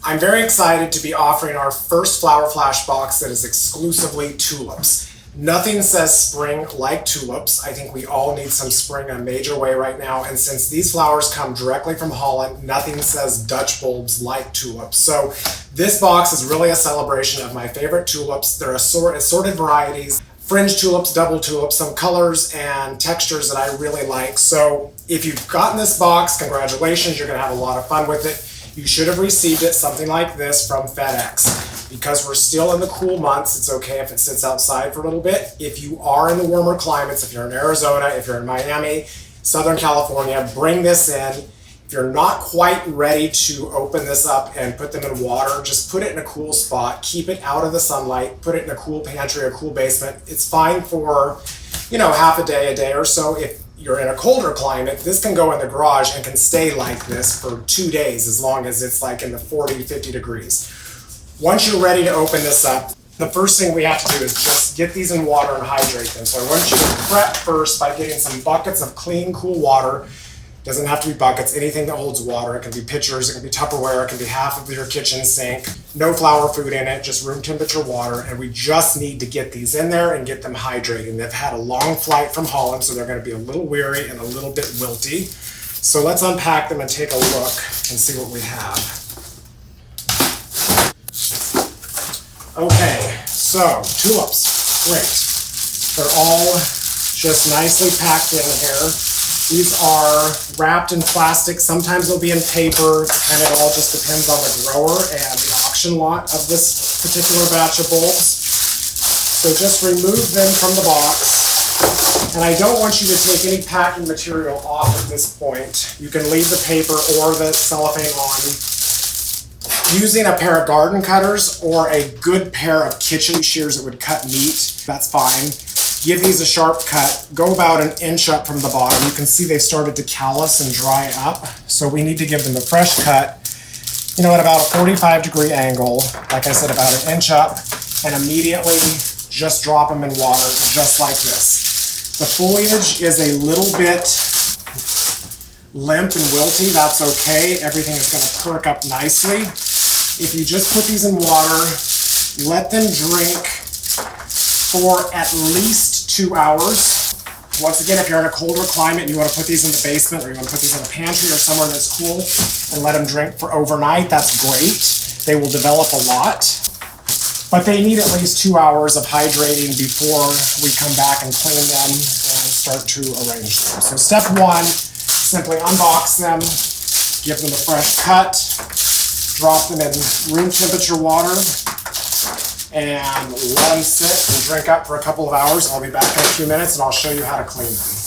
I'm very excited to be offering our first Flower Flash box that is exclusively tulips. Nothing says spring like tulips. I think we all need some spring in a major way right now, and since these flowers come directly from Holland, nothing says Dutch bulbs like tulips. So this box is really a celebration of my favorite tulips. They're assorted varieties, fringe tulips, double tulips, some colors and textures that I really like. So if you've gotten this box, congratulations, you're gonna have a lot of fun with it. You should have received it something like this from FedEx. Because we're still in the cool months, it's okay if it sits outside for a little bit. If you are in the warmer climates, if you're in Arizona, if you're in Miami, Southern California, bring this in. If you're not quite ready to open this up and put them in water, just put it in a cool spot, keep it out of the sunlight, put it in a cool pantry or cool basement. It's fine for, half a day or so. If you're in a colder climate, this can go in the garage and can stay like this for 2 days as long as it's like in the 40 to 50 degrees. Once you're ready to open this up, the first thing we have to do is just get these in water and hydrate them. So I want you to prep first by getting some buckets of clean, cool water. Doesn't have to be buckets, anything that holds water. It can be pitchers, it can be Tupperware, it can be half of your kitchen sink. No flour food in it, just room temperature water. And we just need to get these in there and get them hydrating. They've had a long flight from Holland, so they're gonna be a little weary and a little bit wilty. So let's unpack them and take a look and see what we have. Okay, so tulips, great. They're all just nicely packed in here. These are wrapped in plastic. Sometimes they'll be in paper. And it all just depends on the grower and the auction lot of this particular batch of bulbs. So just remove them from the box. And I don't want you to take any packing material off at this point. You can leave the paper or the cellophane on. Using a pair of garden cutters or a good pair of kitchen shears that would cut meat, that's fine. Give these a sharp cut. Go about an inch up from the bottom. You can see they've started to callus and dry up. So we need to give them a fresh cut, at about a 45-degree angle. Like I said, about an inch up, and immediately just drop them in water just like this. The foliage is a little bit limp and wilty. That's okay. Everything is going to perk up nicely. If you just put these in water, let them drink for at least 2 hours. Once again, if you're in a colder climate and you want to put these in the basement or you want to put these in a pantry or somewhere that's cool and let them drink for overnight, that's great. They will develop a lot, but they need at least 2 hours of hydrating before we come back and clean them and start to arrange them. So step one, simply unbox them, give them a fresh cut, drop them in room temperature water, and let them sit and drink up for a couple of hours. I'll be back in a few minutes and I'll show you how to clean them.